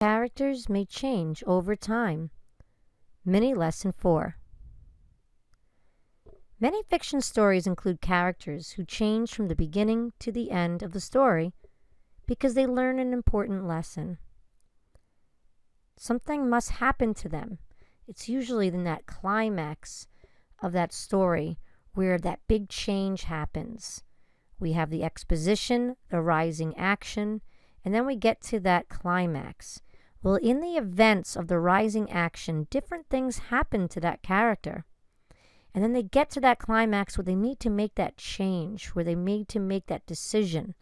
Characters may change over time. Mini Lesson 4. Many fiction stories include characters who change from the beginning to the end of the story because they learn an important lesson. Something must happen to them. It's usually in that climax of that story where that big change happens. We have the exposition, the rising action, and then we get to that climax. Well, in the events of the rising action, different things happen to that character. And then they get to that climax where they need to make that change, where they need to make that decision.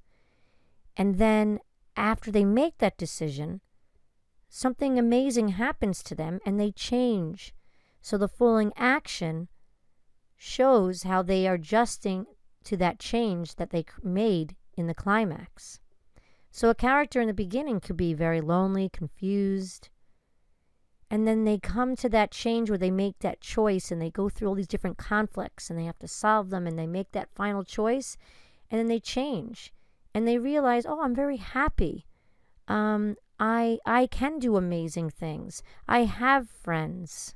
And then after they make that decision, something amazing happens to them and they change. So the following action shows how they are adjusting to that change that they made in the climax. So a character in the beginning could be very lonely, confused, and then they come to that change where they make that choice and they go through all these different conflicts and they have to solve them and they make that final choice and then they change and they realize, oh, I'm very happy. I can do amazing things. I have friends.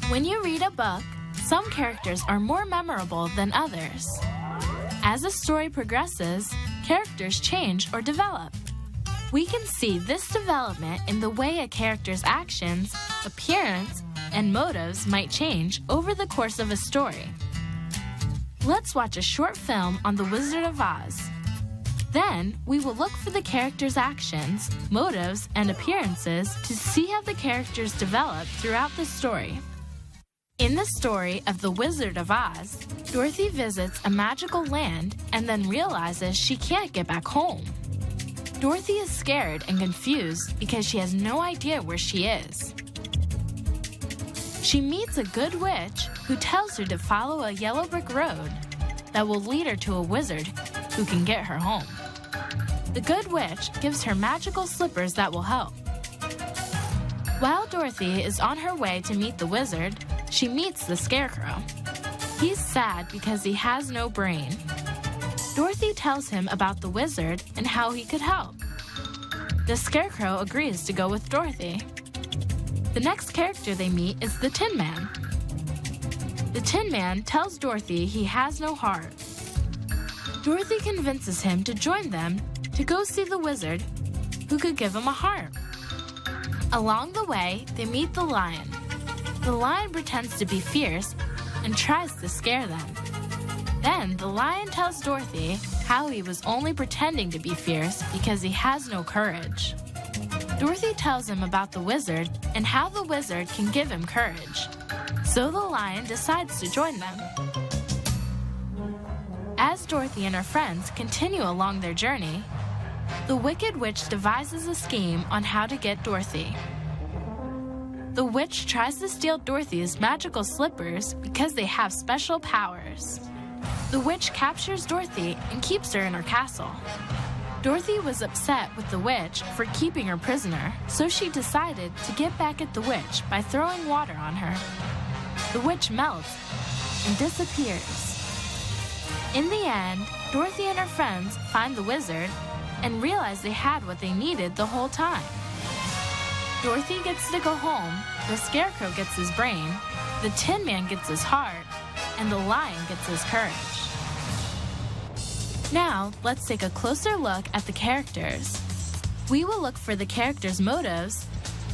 When you read a book, some characters are more memorable than others. As the story progresses, characters change or develop. We can see this development in the way a character's actions, appearance, and motives might change over the course of a story. Let's watch a short film on The Wizard of Oz. Then, we will look for the characters' actions, motives, and appearances to see how the characters develop throughout the story. In the story of The Wizard of Oz, Dorothy visits a magical land and then realizes she can't get back home. Dorothy is scared and confused because she has no idea where she is. She meets a good witch who tells her to follow a yellow brick road that will lead her to a wizard who can get her home. The good witch gives her magical slippers that will help. While Dorothy is on her way to meet the wizard, she meets the Scarecrow. He's sad because he has no brain. Dorothy tells him about the wizard and how he could help. The Scarecrow agrees to go with Dorothy. The next character they meet is the Tin Man. The Tin Man tells Dorothy he has no heart. Dorothy convinces him to join them to go see the wizard who could give him a heart. Along the way, they meet the lion. The lion pretends to be fierce and tries to scare them. Then the lion tells Dorothy how he was only pretending to be fierce because he has no courage. Dorothy tells him about the wizard and how the wizard can give him courage. So the lion decides to join them. As Dorothy and her friends continue along their journey, the Wicked Witch devises a scheme on how to get Dorothy. The witch tries to steal Dorothy's magical slippers because they have special powers. The witch captures Dorothy and keeps her in her castle. Dorothy was upset with the witch for keeping her prisoner, so she decided to get back at the witch by throwing water on her. The witch melts and disappears. In the end, Dorothy and her friends find the wizard and realize they had what they needed the whole time. Dorothy gets to go home, the Scarecrow gets his brain, the Tin Man gets his heart, and the lion gets his courage. Now, let's take a closer look at the characters. We will look for the characters' motives,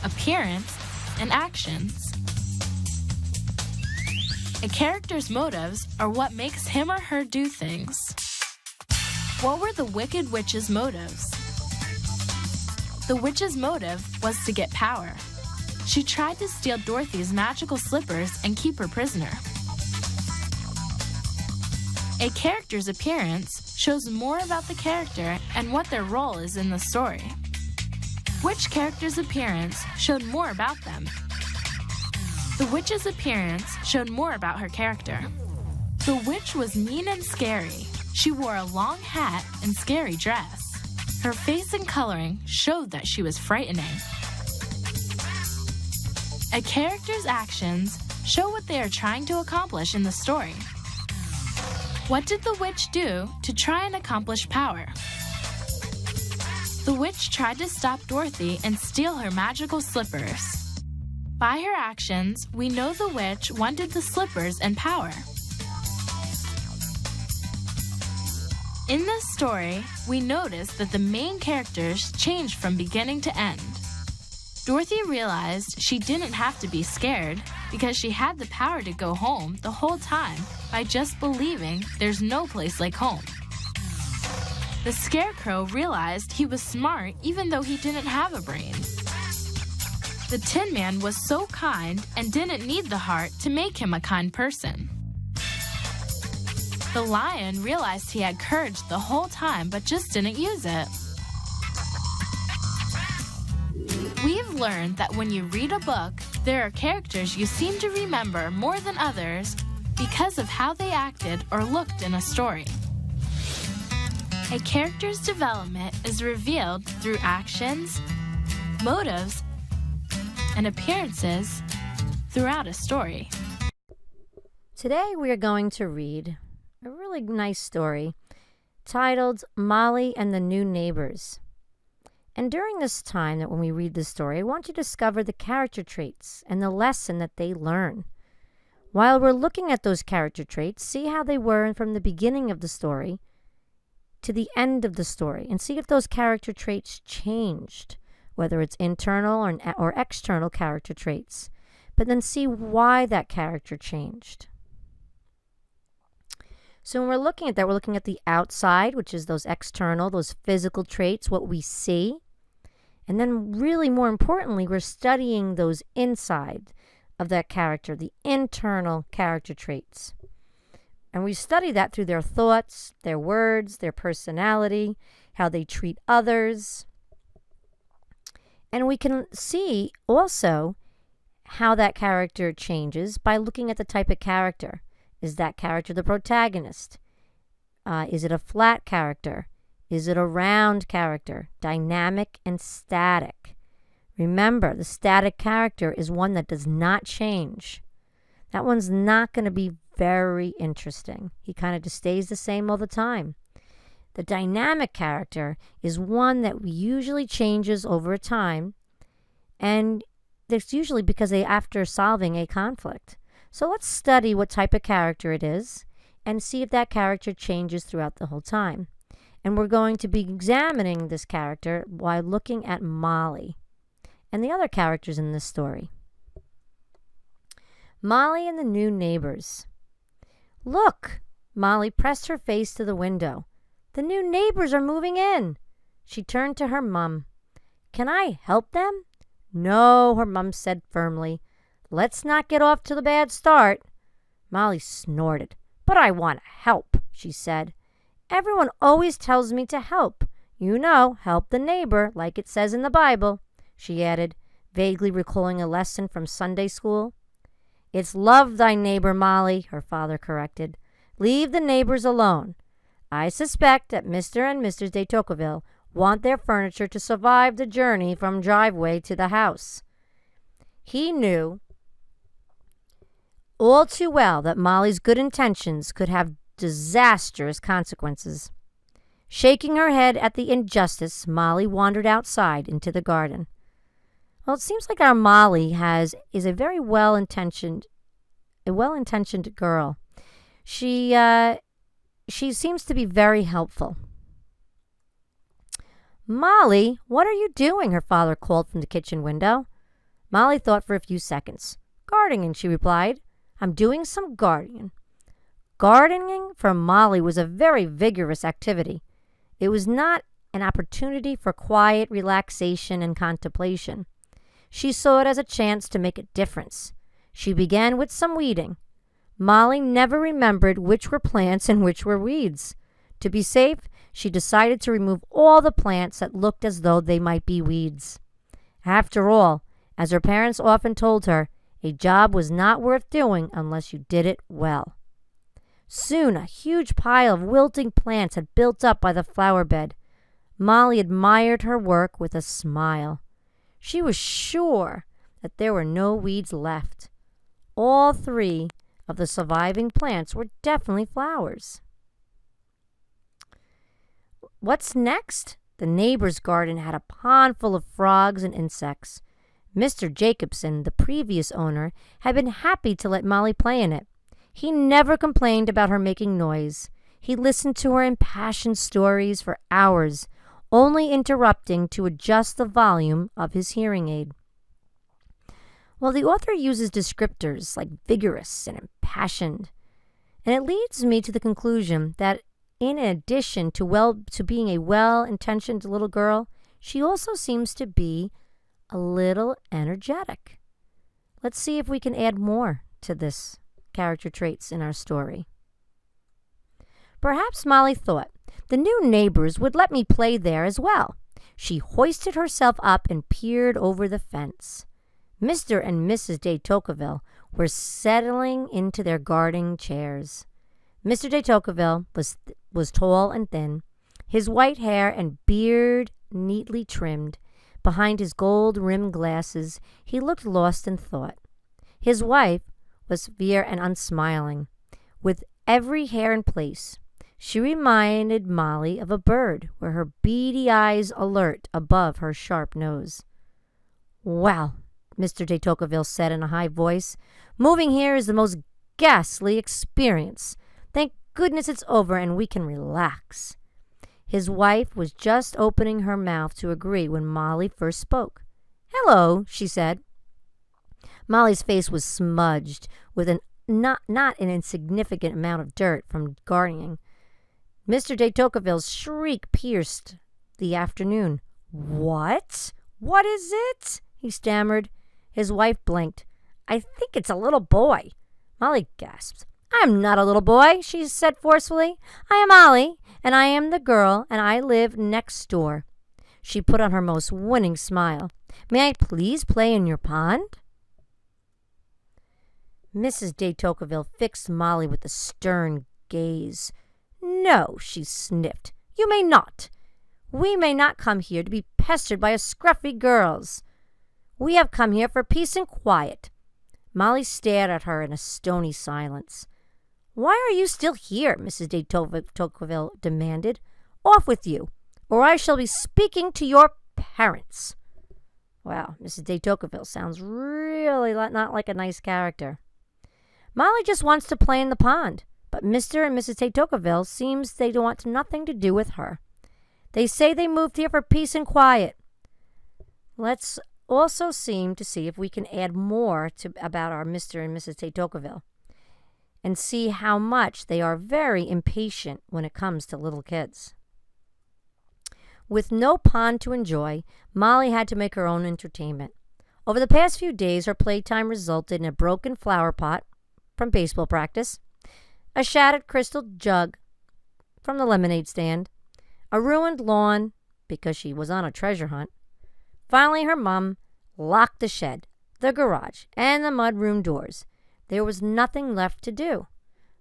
appearance, and actions. A character's motives are what makes him or her do things. What were the Wicked Witch's motives? The witch's motive was to get power. She tried to steal Dorothy's magical slippers and keep her prisoner. A character's appearance shows more about the character and what their role is in the story. Which character's appearance showed more about them? The witch's appearance showed more about her character. The witch was mean and scary. She wore a long hat and scary dress. Her face and coloring showed that she was frightening. A character's actions show what they are trying to accomplish in the story. What did the witch do to try and accomplish power? The witch tried to stop Dorothy and steal her magical slippers. By her actions, we know the witch wanted the slippers and power. In this story, we notice that the main characters changed from beginning to end. Dorothy realized she didn't have to be scared because she had the power to go home the whole time by just believing there's no place like home. The Scarecrow realized he was smart even though he didn't have a brain. The Tin Man was so kind and didn't need the heart to make him a kind person. The Lion realized he had courage the whole time but just didn't use it. We've learned that when you read a book, there are characters you seem to remember more than others because of how they acted or looked in a story. A character's development is revealed through actions, motives, and appearances throughout a story. Today we are going to read a really nice story titled Molly and the New Neighbors. And during this time that when we read this story, I want you to discover the character traits and the lesson that they learn. While we're looking at those character traits, see how they were from the beginning of the story to the end of the story, and see if those character traits changed, whether it's internal or external character traits, but then see why that character changed. So when we're looking at that, we're looking at the outside, which is those external, those physical traits, what we see. And then really more importantly, we're studying those inside of that character, the internal character traits. And we study that through their thoughts, their words, their personality, how they treat others. And we can see also how that character changes by looking at the type of character. Is that character the protagonist? Is it a flat character? Is it a round character? Dynamic and static. Remember, the static character is one that does not change. That one's not going to be very interesting. He kind of just stays the same all the time. The dynamic character is one that usually changes over time, and that's usually because after solving a conflict. So let's study what type of character it is and see if that character changes throughout the whole time. And we're going to be examining this character while looking at Molly and the other characters in this story. Molly and the New Neighbors. Look! Molly pressed her face to the window. The new neighbors are moving in. She turned to her mum. Can I help them? No, her mum said firmly. Let's not get off to the bad start. Molly snorted. But I want to help, she said. Everyone always tells me to help. You know, help the neighbor, like it says in the Bible, she added, vaguely recalling a lesson from Sunday school. It's love thy neighbor, Molly, her father corrected. Leave the neighbors alone. I suspect that Mr. and Mrs. de Tocqueville want their furniture to survive the journey from driveway to the house. He knew all too well that Molly's good intentions could have disastrous consequences. Shaking her head at the injustice, Molly wandered outside into the garden. Well, it seems like our Molly is a very well-intentioned girl. She seems to be very helpful. Molly, what are you doing? Her father called from the kitchen window. Molly thought for a few seconds. Gardening, she replied. I'm doing some gardening. Gardening for Molly was a very vigorous activity. It was not an opportunity for quiet relaxation and contemplation. She saw it as a chance to make a difference. She began with some weeding. Molly never remembered which were plants and which were weeds. To be safe, she decided to remove all the plants that looked as though they might be weeds. After all, as her parents often told her, a job was not worth doing unless you did it well. Soon, a huge pile of wilting plants had built up by the flower bed. Molly admired her work with a smile. She was sure that there were no weeds left. all 3 of the surviving plants were definitely flowers. What's next? The neighbor's garden had a pond full of frogs and insects. Mr. Jacobson, the previous owner, had been happy to let Molly play in it. He never complained about her making noise. He listened to her impassioned stories for hours, only interrupting to adjust the volume of his hearing aid. Well, the author uses descriptors like vigorous and impassioned, and it leads me to the conclusion that in addition to being a well-intentioned little girl, she also seems to be a little energetic. Let's see if we can add more to this character traits in our story. Perhaps Molly thought, the new neighbors would let me play there as well. She hoisted herself up and peered over the fence. Mr. and Mrs. de Tocqueville were settling into their garden chairs. Mr. de Tocqueville was tall and thin, his white hair and beard neatly trimmed. Behind his gold-rimmed glasses, he looked lost in thought. His wife was severe and unsmiling, with every hair in place. She reminded Molly of a bird, with her beady eyes alert above her sharp nose. "Well," Mr. de Tocqueville said in a high voice, "moving here is the most ghastly experience. Thank goodness it's over and we can relax." His wife was just opening her mouth to agree when Molly first spoke. "Hello," she said. Molly's face was smudged with not an insignificant amount of dirt from gardening. Mr. de Tocqueville's shriek pierced the afternoon. "What? What is it?" he stammered. His wife blinked. "I think it's a little boy." Molly gasped. "I am not a little boy," she said forcefully. "I am Molly, and I am the girl, and I live next door." She put on her most winning smile. "May I please play in your pond?" Mrs. de Tocqueville fixed Molly with a stern gaze. "No," she sniffed. "You may not. We may not come here to be pestered by scruffy girls. We have come here for peace and quiet." Molly stared at her in a stony silence. "Why are you still here?" Mrs. de Tocqueville demanded. "Off with you, or I shall be speaking to your parents." Wow, Mrs. de Tocqueville sounds really not like a nice character. Molly just wants to play in the pond, but Mr. and Mrs. de Tocqueville seems they want nothing to do with her. They say they moved here for peace and quiet. Let's also seem to see if we can add more about our Mr. and Mrs. de Tocqueville and see how much they are very impatient when it comes to little kids. With no pond to enjoy, Molly had to make her own entertainment. Over the past few days, her playtime resulted in a broken flower pot from baseball practice, a shattered crystal jug from the lemonade stand, a ruined lawn because she was on a treasure hunt. Finally, her mom locked the shed, the garage, and the mudroom doors. There was nothing left to do.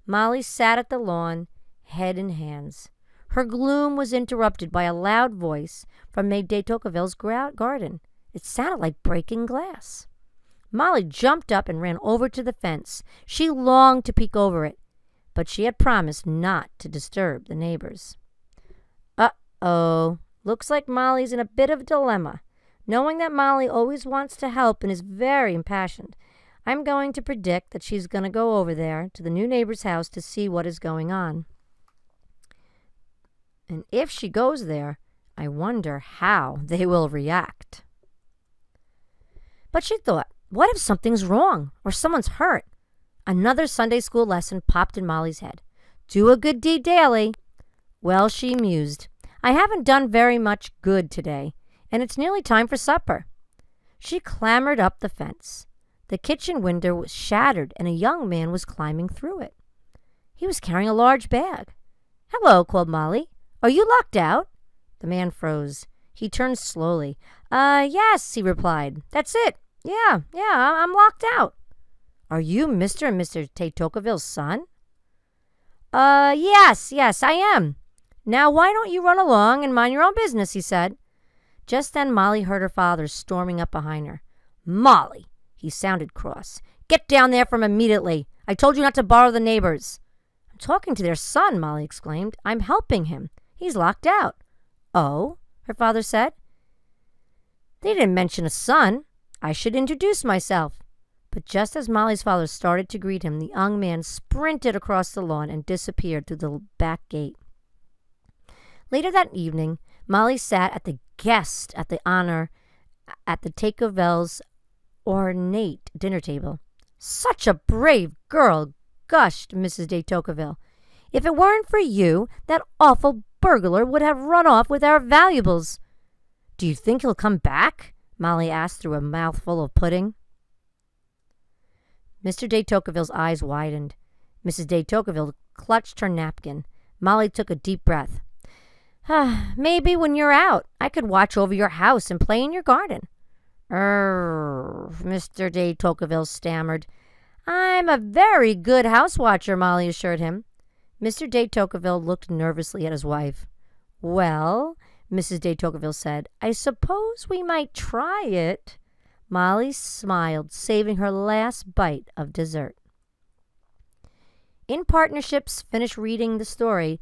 Molly sat at the lawn, head in hands. Her gloom was interrupted by a loud voice from Maid de Tocqueville's garden. It sounded like breaking glass. Molly jumped up and ran over to the fence. She longed to peek over it, but she had promised not to disturb the neighbors. Uh-oh. Looks like Molly's in a bit of a dilemma. Knowing that Molly always wants to help and is very impassioned, I'm going to predict that she's going to go over there to the new neighbor's house to see what is going on. And if she goes there, I wonder how they will react. But she thought, what if something's wrong or someone's hurt? Another Sunday school lesson popped in Molly's head. Do a good deed daily. Well, she mused, I haven't done very much good today, and it's nearly time for supper. She clambered up the fence. The kitchen window was shattered, and a young man was climbing through it. He was carrying a large bag. "Hello," called Molly. "Are you locked out?" The man froze. He turned slowly. Yes," he replied. "That's it. Yeah, I'm locked out." "Are you Mr. and Mrs. de Tocqueville's son?" Yes, I am." "Now, why don't you run along and mind your own business?" he said. Just then Molly heard her father storming up behind her. "Molly," he sounded cross, Get down there from immediately. I told you not to bother the neighbors. I'm talking to their son, Molly exclaimed. I'm helping him. He's locked out. Oh, her father said. They didn't mention a son. I should introduce myself. But just as Molly's father started to greet him, the young man sprinted across the lawn and disappeared through the back gate. Later that evening, Molly sat at the guest at the honor at the Tocqueville's ornate dinner table. Such a brave girl, gushed Mrs. de Tocqueville. If it weren't for you, that awful burglar would have run off with our valuables. Do you think he'll come back? Molly asked through a mouthful of pudding. Mr. de Tocqueville's eyes widened. Mrs. de Tocqueville clutched her napkin. Molly took a deep breath. Maybe when you're out, I could watch over your house and play in your garden. Mr. de Tocqueville stammered. I'm a very good house watcher, Molly assured him. Mr. de Tocqueville looked nervously at his wife. Well, Mrs. de Tocqueville said, I suppose we might try it. Molly smiled, saving her last bite of dessert. In Partnerships, finished reading the story.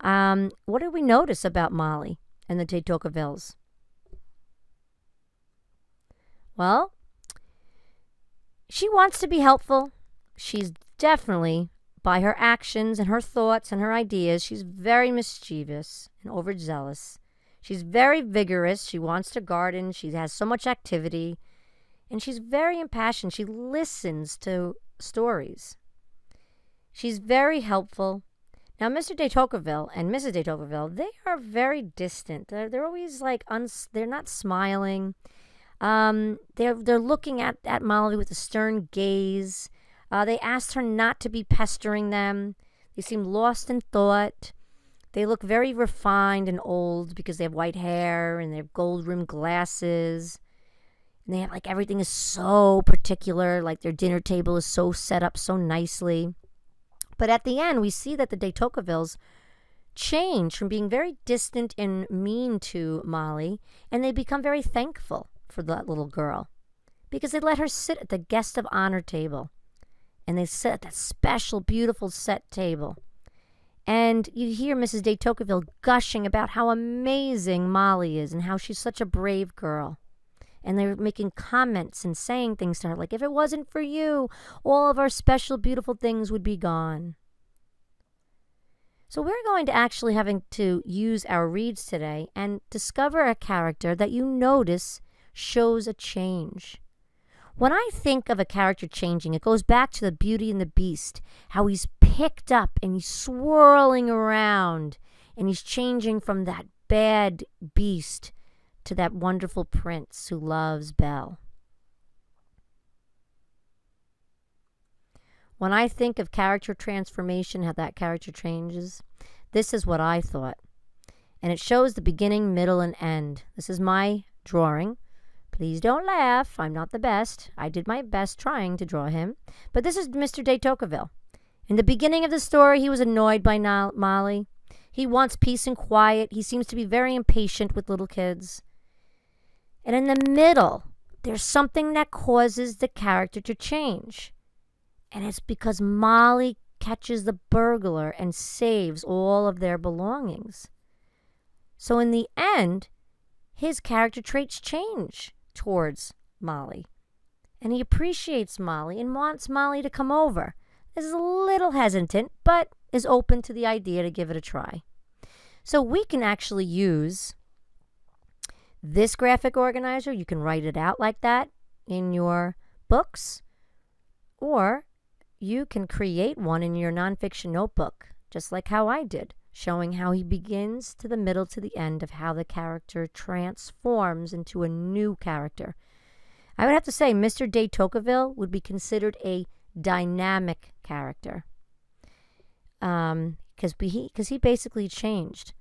What did we notice about Molly and the de Tocquevilles? Well, she wants to be helpful. She's definitely, by her actions and her thoughts and her ideas, she's very mischievous and overzealous. She's very vigorous. She wants to garden. She has so much activity. And she's very impassioned. She listens to stories. She's very helpful. Now, Mr. de Tocqueville and Mrs. de Tocqueville, they are very distant. They're always like, they're not smiling. They're looking at Molly with a stern gaze. They asked her not to be pestering them. They seem lost in thought. They look very refined and old because they have white hair and they have gold-rimmed glasses. And they have, like, everything is so particular, like their dinner table is so set up so nicely. But at the end, we see that the de Tocquevilles change from being very distant and mean to Molly, and they become very thankful for that little girl because they let her sit at the guest of honor table. And they sit at that special, beautiful set table. And you hear Mrs. de Tocqueville gushing about how amazing Molly is and how she's such a brave girl. And they're making comments and saying things to her like, if it wasn't for you, all of our special, beautiful things would be gone. So we're going to actually having to use our reads today and discover a character that you notice shows a change. When I think of a character changing, it goes back to the Beauty and the Beast, how he's picked up and he's swirling around and he's changing from that bad beast to that wonderful prince who loves Belle. When I think of character transformation, how that character changes, this is what I thought. And it shows the beginning, middle, and end. This is my drawing. Please don't laugh. I'm not the best. I did my best trying to draw him. But this is Mr. de Tocqueville. In the beginning of the story, he was annoyed by Molly. He wants peace and quiet. He seems to be very impatient with little kids. And in the middle, there's something that causes the character to change. And it's because Molly catches the burglar and saves all of their belongings. So in the end, his character traits change towards Molly. And he appreciates Molly and wants Molly to come over. Is a little hesitant, but is open to the idea to give it a try. So we can actually use this graphic organizer. You can write it out like that in your books, or you can create one in your nonfiction notebook, just like how I did, showing how he begins to the middle to the end of how the character transforms into a new character. I would have to say Mr. de Tocqueville would be considered a dynamic character because he basically changed.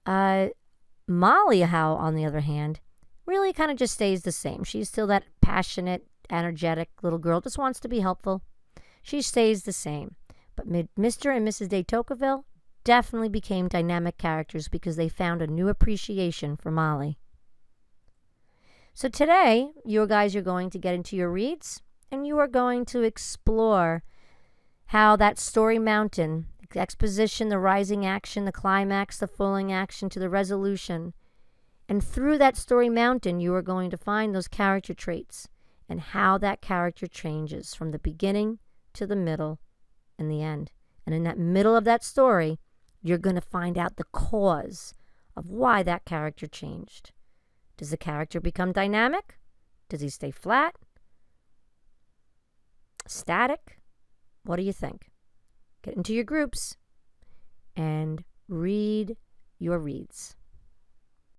Molly, how on the other hand, really kind of just stays the same. She's still that passionate, energetic little girl, just wants to be helpful. She stays the same. But Mr. and Mrs. de Tocqueville definitely became dynamic characters because they found a new appreciation for Molly. So today, you guys are going to get into your reads. And you are going to explore how that story mountain, the exposition, the rising action, the climax, the falling action to the resolution. And through that story mountain, you are going to find those character traits and how that character changes from the beginning to the middle and the end. And in that middle of that story, you're going to find out the cause of why that character changed. Does the character become dynamic? Does he stay flat? Static? What do you think? Get into your groups and read your reads.